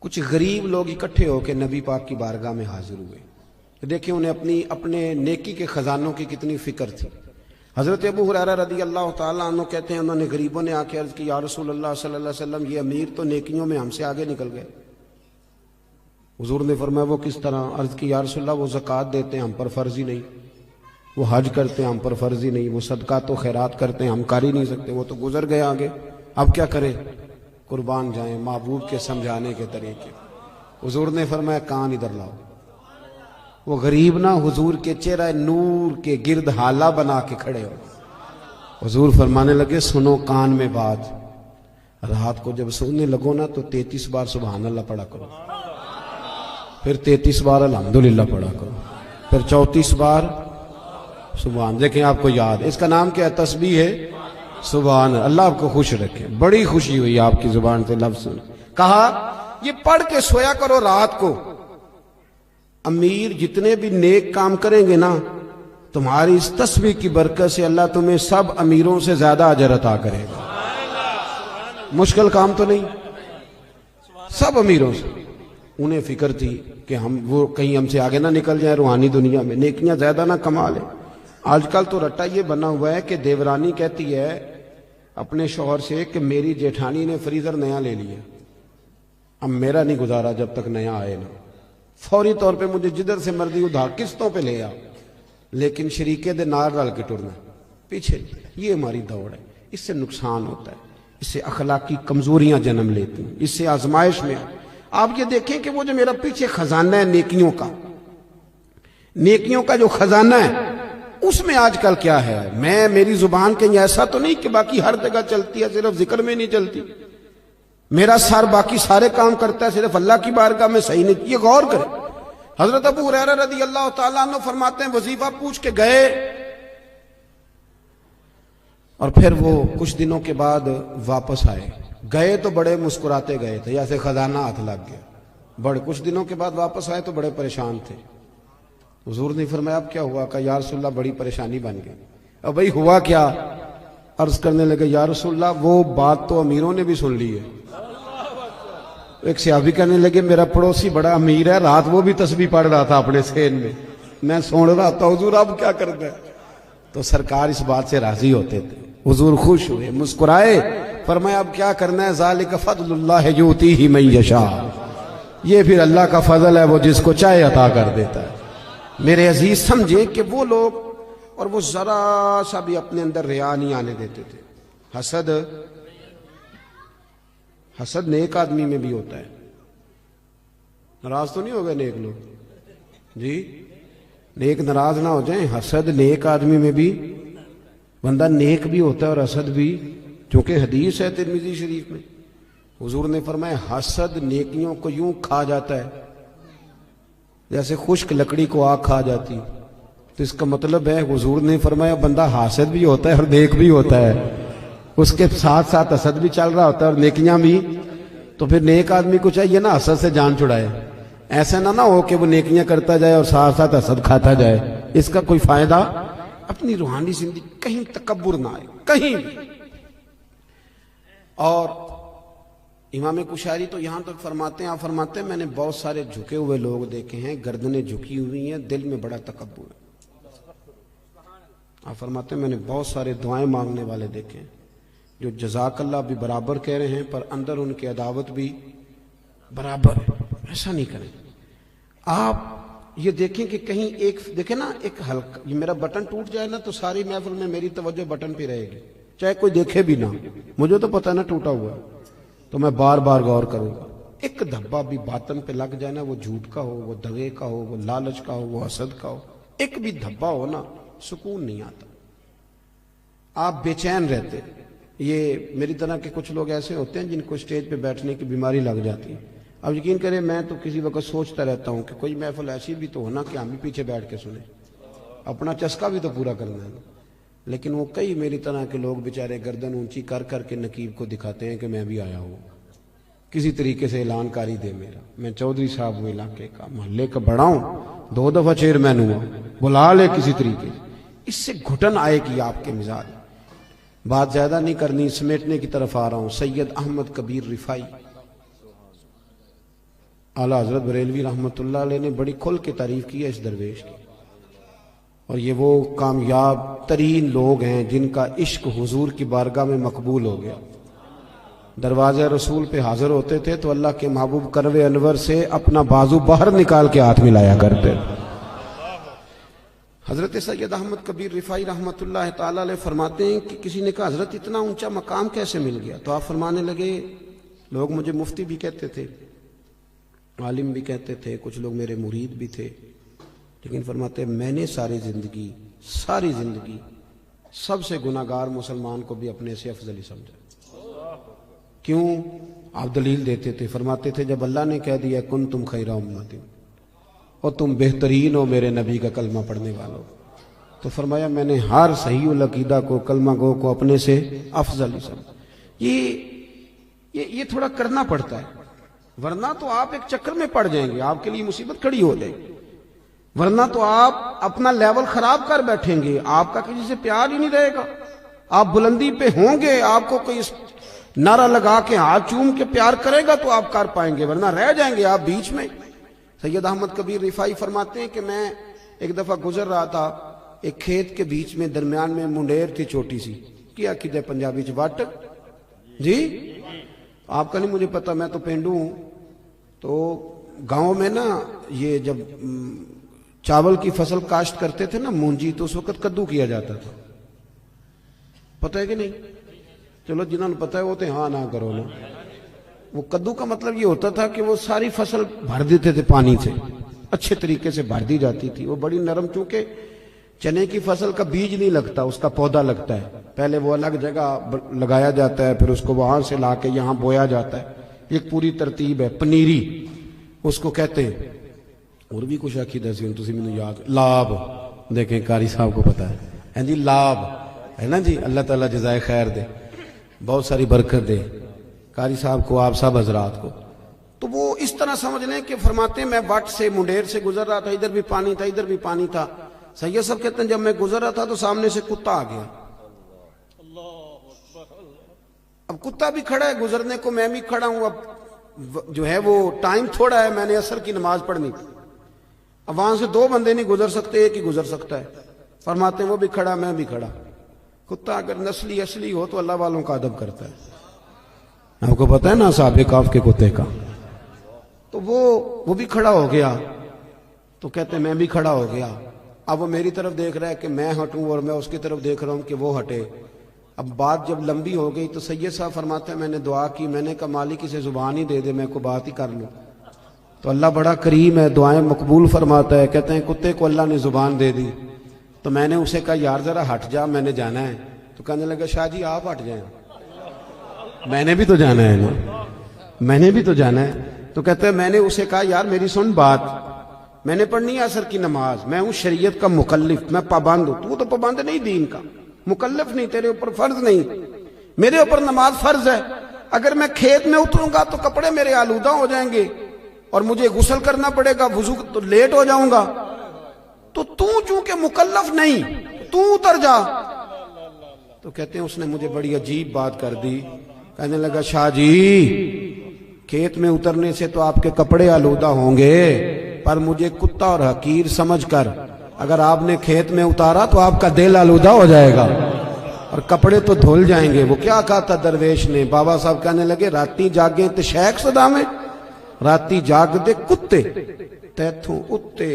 کچھ غریب لوگ اکٹھے ہو کے نبی پاک کی بارگاہ میں حاضر ہوئے. دیکھیں انہیں اپنے نیکی کے خزانوں کی کتنی فکر تھی. حضرت ابو ہریرہ رضی اللہ تعالیٰ عنہ کہتے ہیں انہوں نے غریبوں نے آ کے عرض کی یا رسول اللہ صلی اللہ علیہ وسلم یہ امیر تو نیکیوں میں ہم سے آگے نکل گئے. حضور نے فرمایا وہ کس طرح؟ عرض کی یا رسول اللہ وہ زکوٰۃ دیتے ہیں ہم پر فرض ہی نہیں، وہ حج کرتے ہیں ہم پر فرض ہی نہیں، وہ صدقات و خیرات کرتے ہیں ہم کر ہی نہیں سکتے، وہ تو گزر گئے آگے، اب کیا کریں؟ قربان جائیں محبوب کے سمجھانے کے طریقے. حضور نے فرمایا کان ادھر لاؤ. وہ غریب نہ حضور کے چہرہ نور کے گرد حالہ بنا کے کھڑے ہو. حضور فرمانے لگے سنو کان میں بات، رات کو جب سونے لگو نا تو 33 بار سبحان اللہ پڑھا کرو، پھر 33 بار الحمدللہ پڑھا کرو، پھر 34 بار سبحان. دیکھیں آپ کو یاد، اس کا نام کیا ہے؟ تسبیح ہے سبحان. اللہ آپ کو خوش رکھے. بڑی خوشی ہوئی آپ کی زبان سے لفظ سن. کہا یہ پڑھ کے سویا کرو رات کو. امیر جتنے بھی نیک کام کریں گے نا تمہاری اس تسبیح کی برکت سے اللہ تمہیں سب امیروں سے زیادہ اجر عطا کرے گا. مشکل کام تو نہیں، سب امیروں سے. انہیں فکر تھی کہ وہ کہیں ہم سے آگے نہ نکل جائیں روحانی دنیا میں، نیکیاں زیادہ نہ کما لیں. آج کل تو رٹا یہ بنا ہوا ہے کہ دیورانی کہتی ہے اپنے شوہر سے کہ میری جیٹھانی نے فریزر نیا لے لیا، اب میرا نہیں گزارا جب تک نیا آئے نا، فوری طور پہ مجھے جدھر سے مرضی ادھار قسطوں پہ لے آ، لیکن شریکے دے نار رل کے ٹرنا پیچھے. یہ ہماری دوڑ ہے. اس سے نقصان ہوتا ہے، اس سے اخلاقی کمزوریاں جنم لیتی ہیں، اس سے آزمائش میں. آپ یہ دیکھیں کہ وہ جو میرا پیچھے خزانہ ہے نیکیوں کا جو خزانہ ہے اس میں آج کل کیا ہے؟ میری زبان کہیں ایسا تو نہیں کہ باقی ہر جگہ چلتی ہے صرف ذکر میں نہیں چلتی، میرا سر باقی سارے کام کرتا ہے صرف اللہ کی بارگاہ میں صحیح نہیں. یہ غور کریں. حضرت ابو ہریرہ رضی اللہ تعالیٰ عنہ فرماتے ہیں وظیفہ پوچھ کے گئے اور پھر وہ کچھ دنوں کے بعد واپس آئے. گئے تو بڑے مسکراتے گئے تھے جیسے خزانہ ہاتھ لگ گیا. بڑے کچھ دنوں کے بعد واپس آئے تو بڑے پریشان تھے. حضور نے فرمایا اب کیا ہوا؟ کہ یا رسول اللہ بڑی پریشانی بن گئی. اب بھائی ہوا کیا؟ عرض کرنے لگے یا رسول اللہ وہ بات تو امیروں نے بھی سن لی ہے. ایک صحابی کہنے لگے میرا پڑوسی بڑا امیر ہے، رات وہ بھی تسبیح پڑھ رہا تھا اپنے سین میں سن رہا تھا. حضور اب کیا کرنا ہے؟ تو سرکار اس بات سے راضی ہوتے تھے. حضور خوش ہوئے، مسکرائے، فرمایا اب کیا کرنا ہے؟ ذالک فضل اللہ یؤتیہ من یشاء. یہ پھر اللہ کا فضل ہے، وہ جس کو چاہے عطا کر دیتا ہے. میرے عزیز سمجھے کہ وہ لوگ اور وہ ذرا سا بھی اپنے اندر ریا نہیں آنے دیتے تھے. حسد نیک آدمی میں بھی ہوتا ہے. ناراض تو نہیں ہو گئے نیک لوگ جی؟ نیک ناراض نہ ہو جائیں. حسد نیک آدمی میں بھی، بندہ نیک بھی ہوتا ہے اور حسد بھی، چونکہ حدیث ہے ترمذی شریف میں حضور نے فرمایا حسد نیکیوں کو یوں کھا جاتا ہے جیسے خشک لکڑی کو آگ کھا جاتی. تو اس کا مطلب ہے حضور نے فرمایا بندہ حاسد بھی ہوتا ہے اور نیک بھی ہوتا ہے، اس کے ساتھ ساتھ حسد بھی چل رہا ہوتا ہے اور نیکیاں بھی. تو پھر نیک آدمی کو چاہیے نا حسد سے جان چھڑائے. ایسا نہ ہو کہ وہ نیکیاں کرتا جائے اور ساتھ ساتھ حسد کھاتا جائے. اس کا کوئی فائدہ. اپنی روحانی زندگی کہیں تکبر نہ آئے کہیں بھی. اور امام کشاری تو یہاں تک فرماتے ہیں، آپ فرماتے ہیں میں نے بہت سارے جھکے ہوئے لوگ دیکھے ہیں، گردنیں جھکی ہوئی ہیں، دل میں بڑا تکبر ہے. آپ فرماتے ہیں میں نے بہت سارے دعائیں مانگنے والے دیکھے ہیں جو جزاک اللہ بھی برابر کہہ رہے ہیں پر اندر ان کی عداوت بھی برابر ہے. ایسا نہیں کریں. آپ یہ دیکھیں کہ کہیں ایک دیکھیں نا، ایک ہلکا یہ میرا بٹن ٹوٹ جائے نا تو ساری محفل میں میری توجہ بٹن پہ رہے گی، چاہے کوئی دیکھے بھی نہ. مجھے تو پتہ نہ ٹوٹا ہوا تو میں بار بار غور کروں گا. ایک دھبا بھی باطن پہ لگ جائے نا، وہ جھوٹ کا ہو، وہ دغے کا ہو، وہ لالچ کا ہو، وہ حسد کا ہو، ایک بھی دھبا ہو نا سکون نہیں آتا، آپ بے چین رہتے. یہ میری طرح کے کچھ لوگ ایسے ہوتے ہیں جن کو اسٹیج پہ بیٹھنے کی بیماری لگ جاتی ہے. اب یقین کریں میں تو کسی وقت سوچتا رہتا ہوں کہ کوئی محفل ایسی بھی تو ہونا کہ ہم بھی پیچھے بیٹھ کے سنیں، اپنا چسکا بھی تو پورا کرنا ہے. لیکن وہ کئی میری طرح کے لوگ بیچارے گردن اونچی کر کر کے نقیب کو دکھاتے ہیں کہ میں بھی آیا ہوں، کسی طریقے سے اعلان کاری دے میرا، میں چودھری صاحب ہوں، علاقے کا محلے کا بڑا ہوں، 2 دفعہ چیئرمین ہوا، بلا لے کسی طریقے. اس سے گھٹن آئے گی آپ کے مزاج. بات زیادہ نہیں کرنی، سمیٹنے کی طرف آ رہا ہوں. سید احمد کبیر رفائی आला हजरत बरेलवी रहमतुल्लाह अलैह ने बड़ी खुल के तारीफ की है इस दरवेश की, और ये वो कामयाब तरीन लोग हैं जिनका इश्क हुजूर की बारगाह में मकबूल हो गया। दरवाज़े रसूल पे हाजिर होते थे तो अल्लाह के महबूब करवे अनवर से अपना बाजू बाहर निकाल के हाथ मिलाया करते। हजरत सैयद अहमद कबीर रिफाई रहमतुल्लाह ताला अलैह फरमाते हैं कि किसी ने कहा हजरत इतना ऊंचा मकाम कैसे मिल गया? तो आप फरमाने लगे, लोग मुझे मुफ्ती भी कहते थे, आलिम भी कहते थे, कुछ लोग मेरे मुरीद भी थे, लेकिन फरमाते मैंने सारी जिंदगी सबसे गुनाहगार मुसलमान को भी अपने से अफजली समझा। क्यों? आप दलील देते थे, फरमाते थे जब अल्लाह ने कह दिया कुन तुम खैरा उम्मतिन, और तुम बेहतरीन हो मेरे नबी का कलमा पढ़ने वालों, तो फरमाया मैंने हर सही उल अकीदा को, कलमा गो को अपने से अफजल समझा। ये थोड़ा करना पड़ता है, वरना तो आप एक चक्कर में पड़ जाएंगे, आपके लिए मुसीबत खड़ी हो जाएगी, वरना तो आप अपना लेवल खराब कर बैठेंगे, आपका किसी से प्यार ही नहीं रहेगा। आप बुलंदी पे होंगे, आपको कोई नारा लगा के हाथ चूम के प्यार करेगा तो आप कर पाएंगे, वरना रह जाएंगे आप बीच में। सैयद अहमद कबीर रिफाई फरमाते हैं कि मैं एक दफा गुजर रहा था, एक खेत के बीच में दरमियान में मुंडेर थी छोटी सी, क्या किधर पंजाबी च वट जी, आपका नहीं मुझे पता, मैं तो पेंडू हूं। तो गांव में ना ये जब चावल की फसल काश्त करते थे ना मूंजी, तो उस वक्त कद्दू किया जाता था, पता है कि नहीं? चलो जिन्होंने पता है वो तो हाँ ना करो ना। वो कद्दू का मतलब ये होता था कि वो सारी फसल भर देते थे पानी से, अच्छे तरीके से भर दी जाती थी। वो बड़ी नरम, चूंकि चने की फसल का बीज नहीं लगता, उसका पौधा लगता है, पहले वो अलग जगह लगाया जाता है, फिर उसको वहां से लाके यहाँ बोया जाता है, एक पूरी तरतीब है। पनीरी उसको कहते हैं, और भी कुछ अकीदा सी तुसी मैनू याद, लाभ, देखें कारी साहब को पता है जी, लाभ है ना जी, अल्लाह ताला जज़ाए खैर दे, बहुत सारी बरकत दे कारी साहब को, आप सब हजरात को। तो वो इस तरह समझ लें कि फरमाते हैं मैं वट से मुंडेर से गुजर रहा था, इधर भी पानी था इधर भी पानी था। सैयद साहब कहते हैं जब मैं गुजर रहा था तो सामने से कुत्ता आ गया। अब कुत्ता भी खड़ा है गुजरने को, मैं भी खड़ा हूं, अब जो है वो टाइम थोड़ा है, मैंने असर की नमाज पढ़नी थी। अब वहां से दो बंदे नहीं गुजर सकते, एक ही गुजर सकता है। फरमाते हैं वो भी खड़ा मैं भी खड़ा। कुत्ता अगर नस्ली असली हो तो अल्लाह वालों का अदब करता है, आपको पता है ना साहब काफ के कुत्ते का। तो वो भी खड़ा हो गया, तो कहते मैं भी खड़ा हो गया। अब वो मेरी तरफ देख रहा है कि मैं हटूं, और मैं उसकी तरफ देख रहा हूं कि वो हटे। अब बात जब लंबी हो गई तो सैयद साहब फरमाते हैं मैंने दुआ की, मैंने कहा मालिक इसे जुबान ही दे दे, मैं को बात ही कर लूं। तो अल्लाह बड़ा करीम है, दुआएं मकबूल फरमाता है। कहते हैं कुत्ते को अल्लाह ने जुबान दे दी, तो मैंने उसे कहा यार जरा हट जा, मैंने जाना है। तो कहने लगा शाह जी आप हट जाए, मैंने भी तो जाना है ना, मैंने भी तो जाना है। तो कहते हैं मैंने उसे कहा यार मेरी सुन बात, मैंने पढ़नी है असर की नमाज, मैं हूं शरीयत का मुकल्लिफ, मैं पाबंद हूं, तू तो पाबंद नहीं दीन का, मुकल्लिफ नहीं, तेरे ऊपर फर्ज नहीं, मेरे ऊपर नमाज फर्ज है। अगर मैं खेत में उतरूंगा तो कपड़े मेरे आलूदा हो जाएंगे और मुझे गुस्ल करना पड़ेगा, वुजू तो लेट हो जाऊंगा। तो तू चूंकि मुकल्लफ नहीं, तू उतर जा। तो कहते हैं उसने मुझे बड़ी अजीब बात कर दी, कहने लगा शाह जी खेत में उतरने से तो आपके कपड़े आलूदा होंगे, पर मुझे कुत्ता और हकीर समझकर अगर आपने खेत में उतारा तो आपका दिल आलूदा हो जाएगा और कपड़े तो धुल जाएंगे। वो क्या कहा था दरवेश ने? बाबा साहब कहने लगे राती जागे ते शेख सदा में, राती जागदे कुत्ते तैथों उत्ते,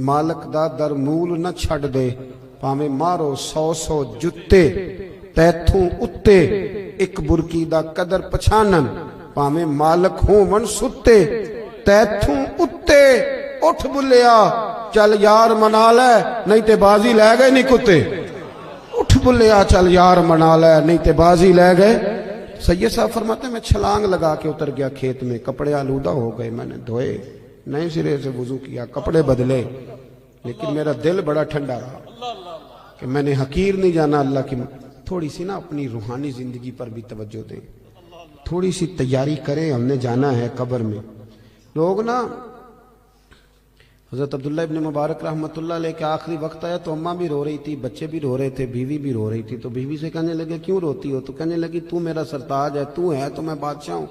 मालक दा दर मूल न छड़ दे, भाਵੇਂ मारो 100 जुत्ते तैथों उत्ते, एक बुरकी दा कदर पछानन, भाਵੇਂ मालक होवन सुत्ते तैथों उत्ते। उठ बुलिया चल यार मना ले, नहीं ते बाजी लै गए नहीं कुत्ते। उठ बुलिया चल यार मना ले, नहीं ते बाजी लै गए। सैयद साहब फरमाते मैं छलांग लगा के उतर गया खेत में, कपड़े आलूदा हो गए, मैंने धोए, नए सिरे से वुजू किया, कपड़े बदले, लेकिन मेरा दिल बड़ा ठंडा रहा कि मैंने हकीर नहीं जाना अल्लाह की। थोड़ी सी ना अपनी रूहानी जिंदगी पर भी तवज्जो दें, थोड़ी सी तैयारी करें, हमने जाना है कब्र में। लोग ना हजरत अब्दुल्ला इब्न मुबारक रहमतुल्लाह अलैह के आखिरी वक्त आया तो अम्मा भी रो रही थी, बच्चे भी रो रहे थे, बीवी भी रो रही थी। तो बीवी से कहने लगे क्यों रोती हो? तो कहने लगी तू मेरा सरताज है, तू है तो मैं बादशाह हूं,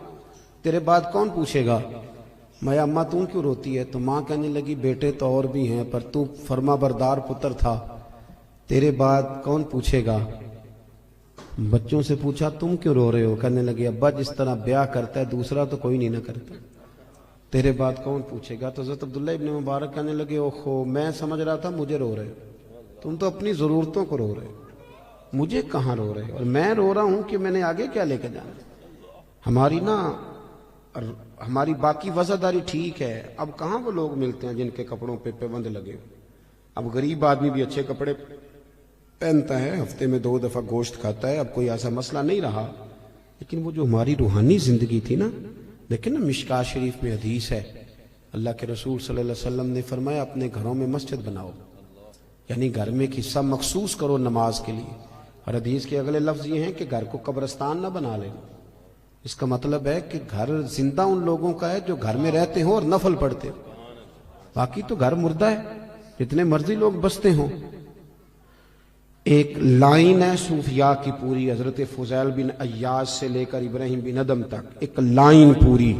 तेरे बाद कौन पूछेगा? میں अम्मा तू क्यों रोती है? तो माँ कहने लगी बेटे तो और भी हैं, पर तू फर्मा बरदार पुत्र था, तेरे बाद कौन पूछेगा? बच्चों से पूछा तुम क्यों रो रहे हो? कहने लगे अब्बा जिस तरह ब्याह करता है दूसरा तो कोई नहीं ना करता, तेरे बाद कौन पूछेगा? तो हज़रत अब्दुल्ला इब्न मुबारक कहने लगे ओहो, मैं समझ रहा था मुझे रो रहे हो, तुम तो अपनी ज़रूरतों को रो रहे हो, मुझे कहाँ रो रहे हो? और मैं रो रहा हूँ कि मैंने आगे क्या लेकर जाना। हमारी बाकी वज़ादारी ठीक है, अब कहाँ वो लोग मिलते हैं जिनके कपड़ों पे पाबंद लगे हो। अब गरीब आदमी भी अच्छे कपड़े पहनता है, हफ्ते में 2 दफ़ा गोश्त खाता है, अब कोई ऐसा मसला नहीं रहा। लेकिन वो जो हमारी रूहानी ज़िंदगी थी ना, देखिए ना मिशकात शरीफ में हदीस है, अल्लाह के रसूल सल्लल्लाहु अलैहि वसल्लम ने फरमाया अपने घरों में मस्जिद बनाओ, यानी घर में एक हिस्सा मखसूस करो नमाज के लिए। और हदीस के अगले लफ्ज़ ये हैं कि घर को कब्रिस्तान ना बना लेना। इसका मतलब है कि घर जिंदा उन लोगों का है जो घर में रहते हो और नफल पढ़ते हो, बाकी तो घर मुर्दा है, जितने मर्जी लोग बसते हों। एक लाइन है सूफिया की पूरी, हजरत फुजैल बिन अय्याज से लेकर इब्राहिम बिन अदम तक, एक लाइन पूरी,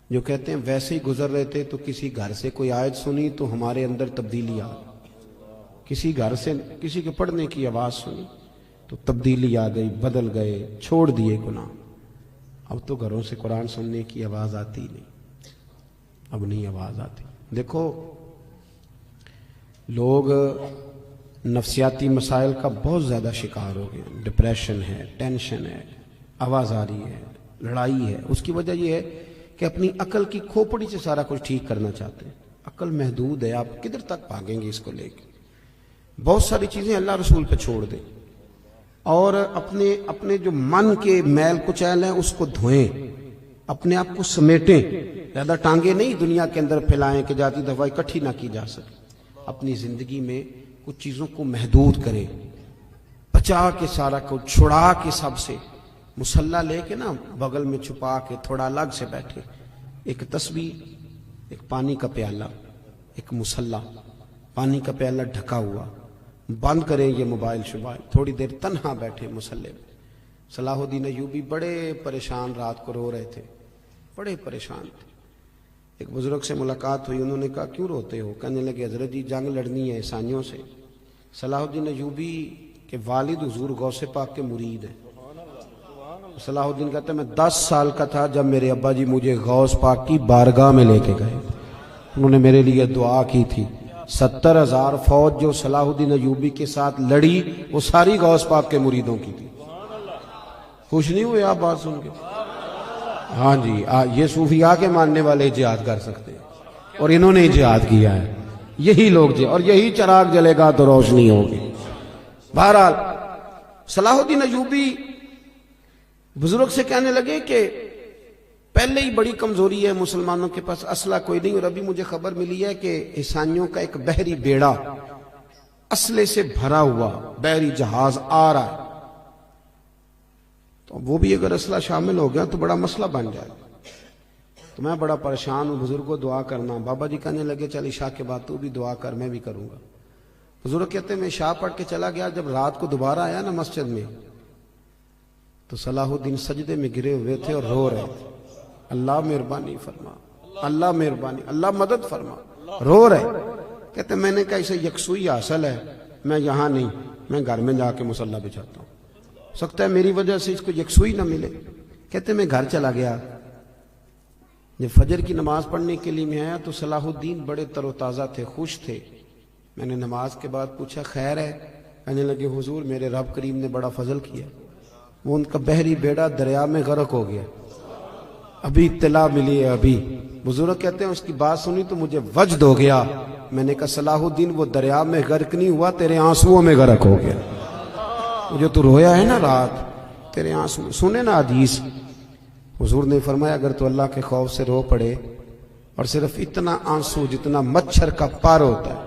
जो कहते हैं वैसे ही गुजर रहे थे तो किसी घर से कोई आयत सुनी तो हमारे अंदर तब्दीली आ, किसी घर से किसी के पढ़ने की आवाज सुनी तो तब्दीली आ गई, बदल गए, छोड़ दिए गुनाह। अब तो घरों से कुरान सुनने की आवाज आती नहीं, अब नहीं आवाज आती। देखो लोग नफ्सियाती मसाइल का बहुत ज़्यादा शिकार हो गए, डिप्रेशन है, टेंशन है, आवाज़ारी है, लड़ाई है। उसकी वजह यह है कि अपनी अकल की खोपड़ी से सारा कुछ ठीक करना चाहते हैं। अकल महदूद है, आप किधर तक भागेंगे इसको लेके? बहुत सारी चीज़ें अल्लाह रसूल पे छोड़ दें और अपने अपने जो मन के मैल कुचैल है उसको धोएं, अपने आप को समेटें, ज़्यादा टांगे नहीं दुनिया के अंदर फैलाएं कि जाती दफा इकट्ठी ना की जा सके। अपनी ज़िंदगी में कुछ चीज़ों को महदूद करें, बचा के सारा को छुड़ा के सबसे, मुसल्ला लेके ना बगल में छुपा के थोड़ा अलग से बैठे, एक तस्बीह, एक पानी का प्याला, एक मुसल्ला, पानी का प्याला ढका हुआ, बंद करें ये मोबाइल शुबाइल, थोड़ी देर तन्हा बैठे मुसल्ले में। सलाहुद्दीन अय्यूबी बड़े परेशान रात को रो रहे थे, बड़े परेशान थे। एक बुजुर्ग से मुलाकात हुई, उन्होंने कहा क्यों रोते हो? कहने लगे हजरत जी जंग लड़नी है ईसाइयों से। सलाहुद्दीन अय्यूबी के वालिद हुजूर गौसे पाक के मुरीद हैं। सलाहुद्दीन कहते हैं मैं 10 साल का था जब मेरे अब्बा जी मुझे गौस पाक की बारगाह में लेके गए, उन्होंने मेरे लिए दुआ की थी। 70,000 फौज जो सलाहुद्दीन अय्यूबी के साथ लड़ी वो सारी गौस पाक के मुरीदों की थी। खुश नहीं हुए आप बात सुन के? हाँ जी, ये सूफिया के मानने वाले जिहाद कर सकते हैं और इन्होंने ही जिहाद किया है, यही लोग और यही चिराग जलेगा तो रोशनी होगी। बहरहाल सलाहुद्दीन अय्यूबी बुजुर्ग से कहने लगे कि पहले ही बड़ी कमजोरी है मुसलमानों के पास, असला कोई नहीं, और अभी मुझे खबर मिली है कि ईसाइयों का एक बहरी बेड़ा असले से भरा हुआ बहरी जहाज आ रहा है, तो वो भी अगर असला शामिल हो गया तो बड़ा मसला बन जाए। तो मैं बड़ा परेशान हूँ, बुजुर्गों दुआ करना। बाबा जी कहने लगे चल इशा के बाद तू भी दुआ कर, मैं भी करूंगा। बुजुर्ग कहते मैं इशा पढ़ के चला गया, जब रात को दोबारा आया ना मस्जिद में तो सलाहुद्दीन सजदे में गिरे हुए थे और रो रहे थे, अल्लाह मेहरबानी फरमा, अल्लाह मेहरबानी, अल्लाह मदद फरमा, रो रहे। कहते मैंने कहा इसे यकसुई हासिल है, मैं यहां नहीं, मैं घर में जाके मुसल्ला बिछाता हूं, सकता है मेरी वजह से इसको यकसुई ना मिले। कहते मैं घर चला गया, जब फजर की नमाज पढ़ने के लिए मैं आया तो सलाहुद्दीन बड़े तरोताज़ा थे, खुश थे। मैंने नमाज के बाद पूछा खैर है? कहने लगे हुजूर मेरे रब करीम ने बड़ा फजल किया, वो उनका बहरी बेड़ा दरिया में गर्क हो गया, अभी इत्तला मिली है अभी। बुजुर्ग कहते हैं उसकी बात सुनी तो मुझे वजद हो गया। मैंने कहा सलाहुद्दीन वो दरिया में गर्क नहीं हुआ, तेरे आंसुओं में गर्क हो गया, जो तू रोया है ना रात, तेरे आंसू। सुने ना हदीस, हुजूर ने फरमाया अगर तो अल्लाह के खौफ से रो पड़े और सिर्फ इतना आंसू जितना मच्छर का पार होता है,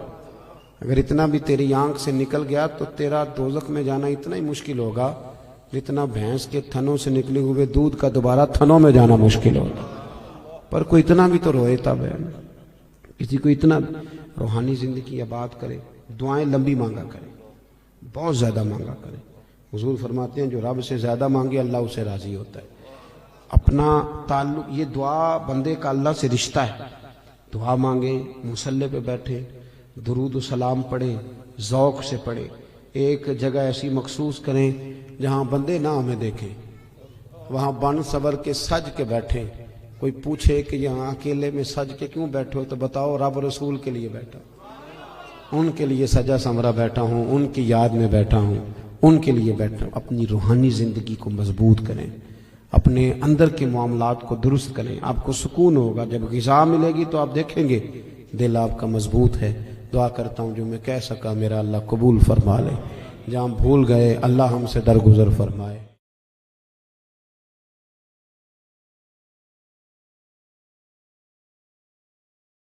अगर इतना भी तेरी आंख से निकल गया तो तेरा दोजख में जाना इतना ही मुश्किल होगा जितना भैंस के थनों से निकले हुए दूध का दोबारा थनों में जाना मुश्किल होगा। पर कोई इतना भी तो रोए तब है, किसी को इतना रूहानी जिंदगी आबाद करे, दुआएं लंबी मांगा करे, बहुत ज्यादा मांगा करे। हुजूर फरमाते हैं जो रब से ज्यादा मांगे अल्लाह उसे राजी होता है। اپنا تعلق، یہ دعا بندے کا اللہ سے رشتہ ہے. دعا مانگیں، مصلی پہ بیٹھیں، درود و سلام پڑھیں، ذوق سے پڑھیں. ایک جگہ ایسی مخصوص کریں جہاں بندے نہ ہمیں دیکھیں، وہاں بن صبر کے سج کے بیٹھیں. کوئی پوچھے کہ یہاں اکیلے میں سج کے کیوں بیٹھے ہو، تو بتاؤ رب رسول کے لیے بیٹھا، ان کے لیے سجا سمرا بیٹھا ہوں، ان کی یاد میں بیٹھا ہوں، ان کے لیے بیٹھا ہوں. اپنی روحانی زندگی کو مضبوط کریں، اپنے اندر کے معاملات کو درست کریں. آپ کو سکون ہوگا. جب غذا ملے گی تو آپ دیکھیں گے دل آپ کا مضبوط ہے. دعا کرتا ہوں جو میں کہہ سکا میرا اللہ قبول فرما لے، جہاں بھول گئے اللہ ہم سے درگزر فرمائے.